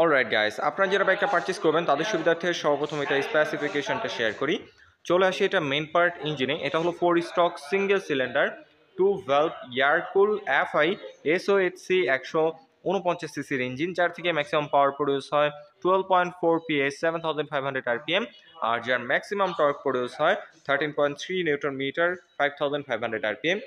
Alright guys, আপনারা যারা বাইকটা পারচেস করবেন তাদের সুবিধার্থে সর্বপ্রথম এটা স্পেসিফিকেশনটা শেয়ার করি। চলে আসি এটা মেন পার্ট ইঞ্জিনে। এটা হলো 4 stroke single cylinder 2 valve air cool FI SOHC 149 সিসির ইঞ্জিন, যার থেকে ম্যাক্সিমাম পাওয়ার প্রডিউস হয় 12.4 পিএস 7500 আরপিএম, আর যার ম্যাক্সিমাম টর্ক প্রডিউস হয় 13.3 newton metre 5500 RPM.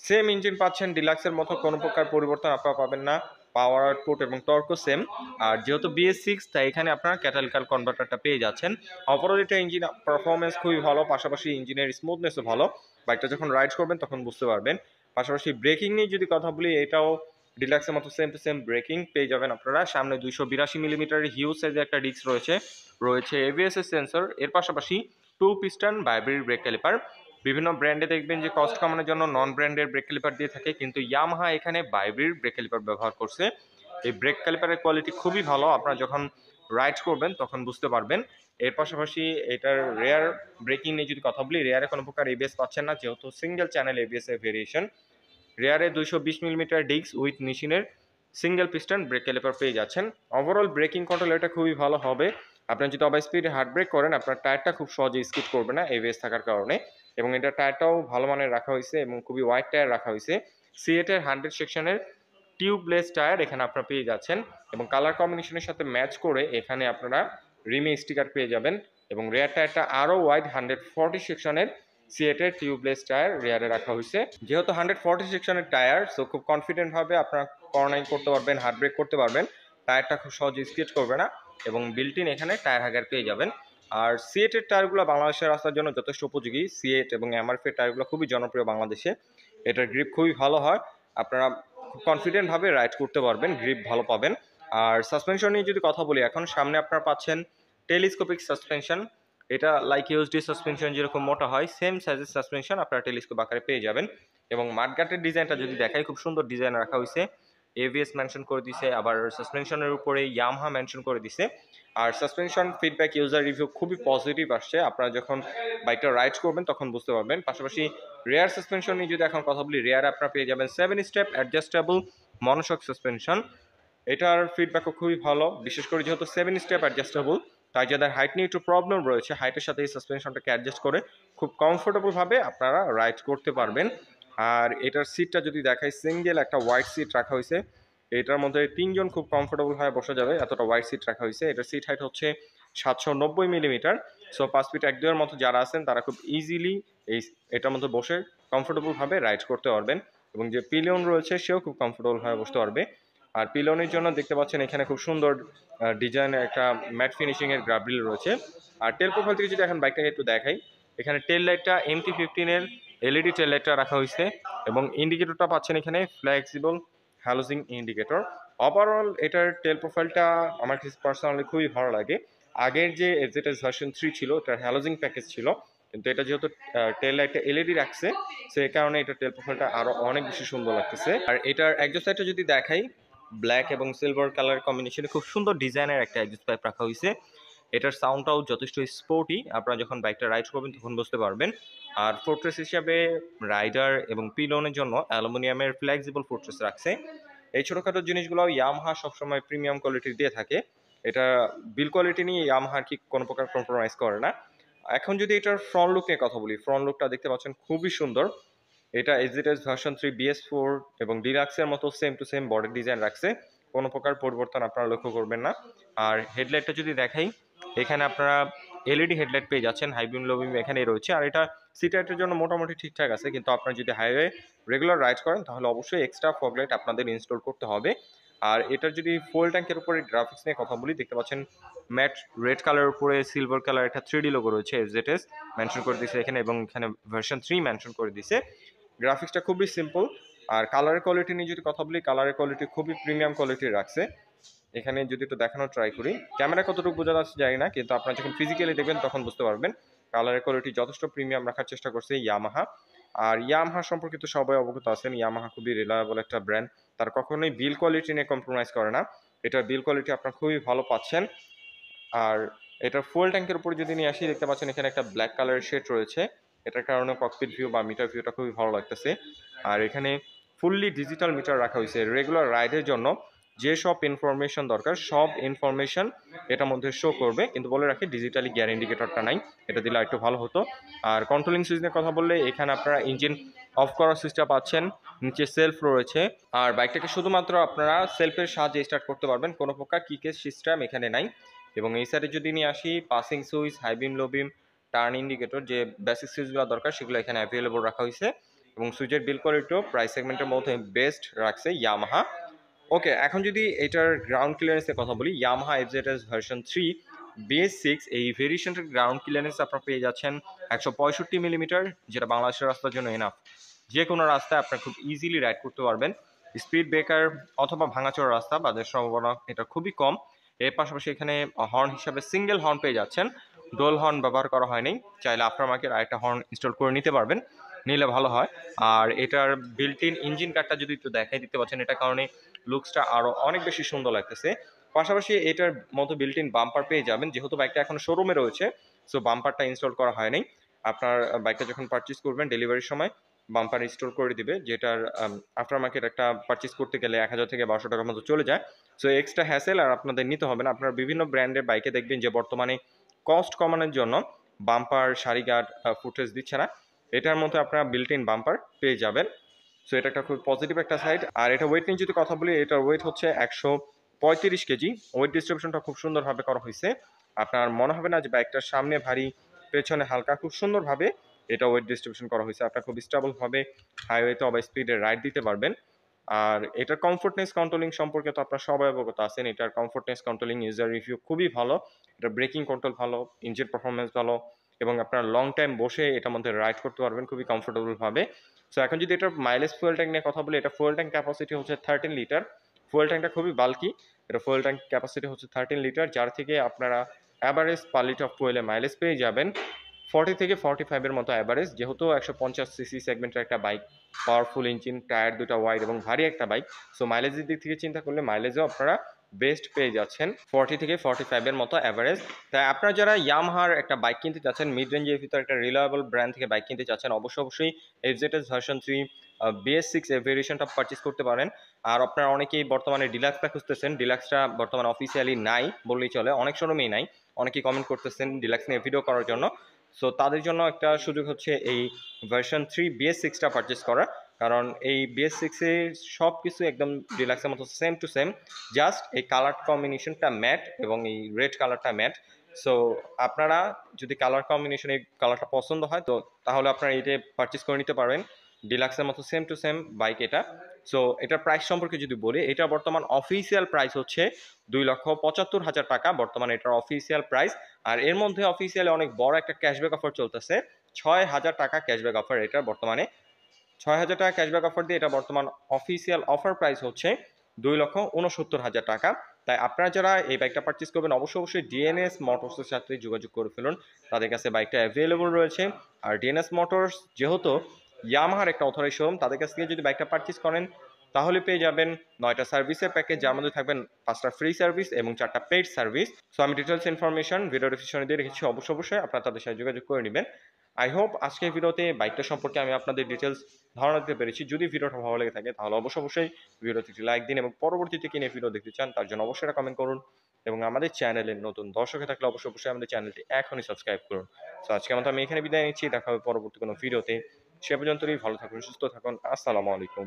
Same engine পাচ্ছেন, ডিলাক্সের মতো কোনো প্রকার পরিবর্তন আপনারা পাবেন না। পাওয়ার আউটপুট এবং টর্কও সেম। আর যেহেতু BS6 তাই এখানে আপনারা ক্যাটালিক্যাল কনভার্টারটা পেয়ে যাচ্ছেন। ওভারঅল এটা ইঞ্জিন পারফরমেন্স খুবই ভালো, পাশাপাশি ইঞ্জিনের স্মুথনেসও ভালো। বাইকটা যখন রাইড করবেন তখন বুঝতে পারবেন। পাশাপাশি ব্রেকিং নিয়ে যদি কথা বলি, এটাও ডিলাক্সের মতো সেম টু সেম ব্রেকিং পেয়ে যাবেন আপনারা। সামনে 282 মিলিমিটার হিউজ সাইজের একটা ডিস্ক রয়েছে ABS এর সেন্সর, এর পাশাপাশি 2 পিস্টন ভাইব্রেট ব্রেক ক্যালিপার। বিভিন্ন ব্র্যান্ডে দেখবেন যে কস্ট কমানোর জন্য নন ব্র্যান্ডের ব্রেক ক্যালিপার দিয়ে থাকে, কিন্তু ইয়ামাহা এখানে ভাইব্রেট ব্রেক ক্যালিপার ব্যবহার করছে। এই ব্রেক ক্যালিপারের কোয়ালিটি খুবই ভালো, আপনারা যখন রাইড করবেন তখন বুঝতে পারবেন। এর পাশাপাশি এটার রেয়ার ব্রেকিং নিয়ে যদি কথা বলি, রেয়ারে কোনো প্রকার ABS পাচ্ছেন না, যেহেতু সিঙ্গেল চ্যানেল ABS এর ভেরিয়েশন। রেয়ারে 220 মিলিমিটার ডিস্ক উইথ নিশিনের সিঙ্গেল পিস্টন ব্রেক ক্যালিপার পেয়ে যাচ্ছেন। ওভারঅল ব্রেকিং কন্ট্রোল এটা খুবই ভালো হবে। আপনার যদি ওভার স্পিডে হার্ড ব্রেক করেন, আপনার টায়ারটা খুব সহজে স্কিড করবে না ABS থাকার কারণে। এবং এটা টায়ারটাও ভালো মানের রাখা হয়েছে এবং খুবই ওয়াইড টায়ার রাখা হয়েছে। সিএট এর 100 সেকশনের টিউবলেস টায়ার এখানে আপনারা পেয়ে যাচ্ছেন, এবং কালার কম্বিনেশনের সাথে ম্যাচ করে এখানে আপনারা রিমে স্টিকার পেয়ে যাবেন। এবং রেয়ার টায়ারটা আরও ওয়াইড 140 সেকশনের সিএটের টিউবলেস টায়ার রেয়ারে রাখা হয়েছে। যেহেতু 140 সেকশনের টায়ার, সো খুব কনফিডেন্ট ভাবে আপনারা কর্নারিং করতে পারবেন, হার্ড ব্রেক করতে পারবেন। টায়ারটা খুব সহজে স্কিড করবে না, এবং বিল্ট ইন এখানে টায়ার হ্যাগার পেয়ে যাবেন। আর সিএটের টায়ারগুলো বাংলাদেশের রাস্তার জন্য যথেষ্ট উপযোগী। সিএট এবং এমআরএফের টায়ারগুলো খুবই জনপ্রিয় বাংলাদেশে। এটার গ্রিপ খুবই ভালো হয়, আপনারা খুব কনফিডেন্টভাবে রাইড করতে পারবেন, গ্রিপ ভালো পাবেন। আর সাসপেনশন নিয়ে যদি কথা বলি, এখন সামনে আপনারা পাচ্ছেন টেলিস্কোপিক সাসপেনশন। এটা লাইক ইউএসডি সাসপেনশন যেরকম মোটা হয়, সেম সাইজের সাসপেনশন আপনারা টেলিস্কোপ আকারে পেয়ে যাবেন। এবং মাঠগাটের ডিজাইনটা যদি দেখাই, খুব সুন্দর ডিজাইন রাখা হয়েছে। ABS মেনশন করে দিছে, আবার সাসপেনশনের উপরে ইয়ামাহা মেনশন করে দিছে। আর সাসপেনশন ফিডব্যাক ইউজার রিভিউ খুবই পজিটিভ আসছে, আপনারা যখন বাইকটা রাইড করবেন তখন বুঝতে পারবেন। পাশাপাশি রেয়ার সাসপেনশন নিয়ে যদি এখন কথা বলি, রেয়ার আপনারা পেয়ে যাবেন 7 স্টেপ অ্যাডজাস্টেবল মনোশক সাসপেনশন। এটার ফিডব্যাকও খুবই ভালো, বিশেষ করে যেহেতু 7 স্টেপ অ্যাডজাস্টেবল, তাই যাদের হাইট নিয়ে একটু প্রবলেম রয়েছে, হাইটের সাথে এই সাসপেনশনটাকে অ্যাডজাস্ট করে খুব কমফোর্টেবলভাবে আপনারা রাইড করতে পারবেন। আর এটার সিটটা যদি দেখাই, সিঙ্গেল একটা ওয়াইড সিট রাখা হয়েছে। এটার মধ্যে 3 জন খুব কমফোর্টেবল হয়ে বসা যাবে, এতটা ওয়াইড সিট রাখা হয়েছে। এটার সিট হাইট হচ্ছে 790 মিলিমিটার। সো 5 ফিট 1-2 এর মতো যারা আছেন তারা খুব ইজিলি এটার মধ্যে বসে কমফোর্টেবলভাবে রাইড করতে পারবেন। এবং যে পিলিয়ন রয়েছে সেও খুব কমফোর্টেবলভাবে বসতে পারবে। আর পিলনের জন্য দেখতে পাচ্ছেন এখানে খুব সুন্দর ডিজাইনের একটা ম্যাট ফিনিশিং এর গ্রাবিল রয়েছে। আর টেল প্রোফাইল থেকে যদি এখন বাইকটাকে একটু দেখাই, এখানে টেল লাইটটা MT-15 এর LED টেল লাইটটা রাখা হয়েছে, এবং ইন্ডিকেটরটা পাচ্ছেন এখানে ফ্লেক্সিবল হ্যালোজিং ইন্ডিকেটর। ওভারঅল এটার টেল প্রোফাইলটা আমার কাছে পার্সোনালি খুবই ভালো লাগে। আগের যে এফজেডএস ভার্সন 3 ছিল, এটার হ্যালোজিং প্যাকেজ ছিল, কিন্তু এটা যেহেতু টেল লাইটটা LED রাখছে, সেই কারণে এটা টেল প্রোফাইলটা আরো অনেক বেশি সুন্দর লাগতেছে। আর এটার এক্সস্ট লাইটটা যদি দেখাই, ব্ল্যাক এবং সিলভার কালার কম্বিনেশনে খুব সুন্দর ডিজাইনের একটা এক্সস্ট পাইপ রাখা হয়েছে। এটার সাউন্ডটাও যথেষ্ট স্পোর্টি, আপনারা যখন বাইকটা রাইড করবেন তখন বুঝতে পারবেন। আর ফোর্ট্রেস হিসাবে রাইডার এবং পিলনের জন্য অ্যালুমিনিয়ামের ফ্লেক্সিবল ফোর্ট্রেস রাখছে। এই ছোটোখাটো জিনিসগুলো ইয়ামাহা সবসময় প্রিমিয়াম কোয়ালিটির দিয়ে থাকে। এটা বিল কোয়ালিটি নিয়ে ইয়ামাহা কি কোনো প্রকার কম্প্রোমাইজ করে না। এখন যদি এটার ফ্রন্ট লুক নিয়ে কথা বলি, ফ্রন্ট লুকটা দেখতে পাচ্ছেন খুবই সুন্দর। এটা এফজেডএস ভার্সন 3 BS4 এবং ডিলাক্সের মতো same to same body design রাখছে, কোনো প্রকার পরিবর্তন আপনারা লক্ষ্য করবেন না। আর হেডলাইটটা যদি দেখাই, এখানে আপনারা LED হেডলাইট পেয়ে যাচ্ছেন, হাই বিম লো বিম এখানেই রয়েছে। আর এটা সিটি লাইটের জন্য মোটামুটি ঠিকঠাক আছে, কিন্তু আপনারা যদি হাইওয়ে রেগুলার রাইড করেন তাহলে অবশ্যই এক্সট্রা ফগ লাইট আপনাদের ইনস্টল করতে হবে। আর এটার যদি ফুয়েল ট্যাঙ্কের উপরে গ্রাফিক্স নিয়ে কথা বলি, দেখতে পাচ্ছেন ম্যাট রেড কালারের উপরে সিলভার কালার একটা 3D লোগো রয়েছে, এফজেডএস মেনশন করে দিয়েছে এখানে, এবং এখানে ভার্সন 3 মেনশন করে দিয়েছে। গ্রাফিক্সটা খুবই সিম্পল। আর কালারের কোয়ালিটি নিয়ে যদি কথা বলি, কালারের কোয়ালিটি খুবই প্রিমিয়াম কোয়ালিটির রাখছে। এখানে যদি একটু দেখানোর ট্রাই করি, ক্যামেরা কতটুকু বোঝা যাচ্ছে জানি না, কিন্তু আপনারা যখন ফিজিক্যালি দেখবেন তখন বুঝতে পারবেন। কালারের কোয়ালিটি যথেষ্ট প্রিমিয়াম রাখার চেষ্টা করছে ইয়ামাহা। আর ইয়ামাহা সম্পর্কে তো সবাই অবগত আছেন, ইয়ামাহা খুবই রিলায়েবল একটা ব্র্যান্ড, তার কখনোই বিল কোয়ালিটি নিয়ে কম্প্রোমাইজ করে না। এটার বিল কোয়ালিটি আপনারা খুবই ভালো পাচ্ছেন। আর এটার ফুয়েল ট্যাঙ্কের উপরে যদি নিয়ে আসি, দেখতে পাচ্ছেন এখানে একটা ব্ল্যাক কালারের শেড রয়েছে, এটার কারণে ককপিট ভিউ বা মিটার ভিউটা খুবই ভালো লাগতেছে। আর এখানে ফুললি ডিজিটাল মিটার রাখা হয়েছে রেগুলার রাইডের জন্য। যেসব ইনফরমেশন দরকার সব ইনফরমেশন এটার মধ্যে শো করবে, কিন্তু বলে রাখি ডিজিটালি গিয়ার ইন্ডিকেটরটা নাই, এটা দিলে একটু ভালো হতো। আর কন্ট্রোলিং সুইচের কথা বললে এখানে আপনারা ইঞ্জিন অফ করার সুইচটা পাচ্ছেন, নিচে সেলফ রয়েছে। আর বাইকটাকে শুধুমাত্র আপনারা সেলফের সাহায্যে স্টার্ট করতে পারবেন, কোনো প্রকার কিকের সিস্টেম এখানে নাই। এবং এই সাইডে যদি নিয়ে আসি, পাসিং সুইচ, হাই বিম, লো বিম, টার্ন ইন্ডিকেটর, যে বেসিক সুইচগুলো দরকার সেগুলো এখানে অ্যাভেলেবল রাখা হয়েছে। এবং সুইচের বিল কোয়ালিটিও প্রাইস সেগমেন্টের মধ্যে বেস্ট রাখছে ইয়ামাহা। ওকে, এখন যদি এটার গ্রাউন্ড ক্লিয়ারেন্সের কথা বলি, ইয়ামাহা এফজেডএস ভার্সন 3 BS6 এই ভেরিয়েশনটার গ্রাউন্ড ক্লিয়ারেন্স আপনারা পেয়ে যাচ্ছেন 165 মিলিমিটার, যেটা বাংলাদেশের রাস্তার জন্য এনাফ। যে কোনো রাস্তায় আপনারা খুব ইজিলি রাইড করতে পারবেন। স্পিড ব্রেকার অথবা ভাঙাচোরা রাস্তা বাদের সম্ভাবনা এটা খুবই কম। এর পাশাপাশি এখানে হর্ন হিসাবে সিঙ্গেল হর্ন পেয়ে যাচ্ছেন, ডোল হর্ন ব্যবহার করা হয়নি। চাইলে আফটার মার্কেট আরেকটা হর্ন ইনস্টল করে নিতে পারবেন, নিলে ভালো হয়। আর এটার বিল্ট ইন ইঞ্জিন কার্ডটা যদি একটু দেখাই দিতে পারছেন, এটা কারণে লুকসটা আরও অনেক বেশি সুন্দর লাগতেছে। পাশাপাশি এটার মতো বিল্ট ইন বাম্পার পেয়ে যাবেন, যেহেতু বাইকটা এখন শোরুমে রয়েছে, সো বাম্পারটা ইনস্টল করা হয়নি। আপনার বাইকটা যখন পারচেস করবেন ডেলিভারির সময় বাম্পার ইনস্টল করে দিবে, যেটার আফটার মার্কেট একটা পারচেস করতে গেলে 1000 থেকে 1200 টাকার মতো চলে যায়। সো এক্সট্রা হ্যাসেল আর আপনাদের নিতে হবে না। আপনারা বিভিন্ন ব্র্যান্ডের বাইকে দেখবেন যে বর্তমানে কস্ট কমানোর জন্য বাম্পার সারি গার্ড ফুটেজ দিচ্ছে না, এটার মধ্যে আপনারা বিল্ট ইন বাম্পার পেয়ে যাবেন। সো এটা একটা খুব পজিটিভ একটা সাইড। আর এটা ওয়েট নিয়ে যদি কথা বলি, এটার ওয়েট হচ্ছে 135 কেজি। ওয়েট ডিস্ট্রিবিউশনটা খুব সুন্দরভাবে করা হয়েছে, আপনার মনে হবে না যে বাইকটার সামনে ভারী পেছনে হালকা, খুব সুন্দরভাবে এটা ওয়েট ডিস্ট্রিবিউশন করা হয়েছে। আপনার খুব স্টেবলভাবে হাইওয়েতে বা স্পিডে রাইড দিতে পারবেন। আর এটার কমফোর্টনেস কন্ট্রোলিং সম্পর্কে তো আপনারা সবাই অবগত আছেন, এটার কমফোর্টনেস কন্ট্রোলিং ইউজার রিভিউ খুবই ভালো। এটা ব্রেকিং কন্ট্রোল ভালো, ইঞ্জিন পারফরমেন্স ভালো, এবং আপনারা লং টাইম বসে এটার মধ্যে রাইড করতে পারবেন খুবই কমফোর্টেবলভাবে। সো এখন যদি এটার মাইলেজ ফুয়েল ট্যাঙ্ক নিয়ে কথা বলি, এটা ফুয়েল ট্যাঙ্ক ক্যাপাসিটি হচ্ছে 13 লিটার। ফুয়েল ট্যাঙ্কটা খুবই বাল্কি, এটা ফুয়েল ট্যাঙ্ক ক্যাপাসিটি হচ্ছে 13 লিটার, যার থেকে আপনারা অ্যাভারেজ পার লিটার অফ ফুয়েলে মাইলেজ পেয়ে যাবেন 40 থেকে 45 এর মতো অ্যাভারেজ। যেহেতু 150 সিসি সেগমেন্টের একটা বাইক, পাওয়ারফুল ইঞ্জিন, টায়ার দুটা ওয়াইড এবং ভারী একটা বাইক, সো মাইলেজের দিক থেকে চিন্তা করলে মাইলেজও আপনারা বেস্ট পেয়ে যাচ্ছেন 40 থেকে 45 এর মতো অ্যাভারেজ। তাই আপনারা যারা ইয়ামাহার একটা বাইক কিনতে চাচ্ছেন, মিড রেঞ্জের ভিতরে একটা রিলায়েবল ব্র্যান্ড থেকে বাইক কিনতে চাচ্ছেন, অবশ্যই এফজেডএস ভার্সন 3 BS6 এর ভেরিয়েশনটা পারচেস করতে পারেন। আর আপনারা অনেকেই বর্তমানে ডিলাক্সটা খুঁজতেছেন, ডিলাক্সটা বর্তমানে অফিসিয়ালি নাই বললেই চলে, অনেক শোরুমেই নাই। অনেকেই কমেন্ট করতেছেন ডিলাক্স নিয়ে ভিডিও করার জন্য, সো তাদের জন্য একটা সুযোগ হচ্ছে এই ভার্সন 3 BS6টা পারচেস করা। কারণ এই BS6 এর সব কিছু একদম ডিলাক্সের মতো সেম টু সেম, জাস্ট এই কালার কম্বিনেশনটা ম্যাট এবং এই রেড কালারটা ম্যাট। সো আপনারা যদি কালার কম্বিনেশন এই কালারটা পছন্দ হয় তো তাহলে আপনারা এটা পারচেস করে নিতে পারবেন, ডিলাক্সের মতো সেম টু সেম বাইক এটা। সো এটার প্রাইস সম্পর্কে যদি বলি, এটা বর্তমান অফিসিয়াল প্রাইস হচ্ছে 2,75,000 টাকা, বর্তমানে এটার অফিসিয়াল প্রাইস। আর এর মধ্যে অফিসিয়ালি অনেক বড় একটা ক্যাশব্যাক অফার চলতেছে, 6,000 টাকা ক্যাশব্যাক অফার। এটা বর্তমানে 6,000 টাকা ক্যাশব্যাক অফার দিয়ে এটা বর্তমান অফিসিয়াল অফার প্রাইস হচ্ছে 2,69,000 টাকা। তাই আপনারা যারা এই বাইকটা পারচেস করবেন অবশ্যই ডিএনএস মোটরসের সাথে যোগাযোগ করে ফেলুন, তাদের কাছে বাইকটা অ্যাভেলেবল রয়েছে। আর ডিএনএস মোটরস যেহেতু ইয়ামাহার একটা অথরাইজ শোরুম, তাদের কাছ থেকে যদি বাইকটা পারচেস করেন তাহলে পেয়ে যাবেন 9টা সার্ভিসের প্যাকেজ, যার মধ্যে থাকবেন 5টা ফ্রি সার্ভিস এবং 4টা পেইড সার্ভিস। সো আমি ডিটেলস ইনফরমেশন ভিডিও ডিসক্রিপশনে দিয়ে রেখেছি, অবশ্যই আপনারা তাদের সাথে যোগাযোগ করে নেবেন। আই হোপ আজকের ভিডিওতে বাইকটা সম্পর্কে আমি আপনাদের ডিটেলস ধারণা দিতে পেরেছি। যদি ভিডিওটা ভালো লেগে থাকে তাহলে অবশ্যই ভিডিওতে একটি লাইক দিন, এবং পরবর্তীতে কিনে ভিডিও দেখতে চান তার জন্য অবশ্যই কমেন্ট করুন। এবং আমাদের চ্যানেলের নতুন দর্শক থাকলে অবশ্যই আমাদের চ্যানেলটি এখনই সাবস্ক্রাইব করুন। সো আজকে মতো আমি এখানে বিদায় নিচ্ছি, দেখা হবে পরবর্তী কোনো ভিডিওতে। সে পর্যন্তই ভালো থাকুন, সুস্থ থাকুন, আসসালামু আলাইকুম।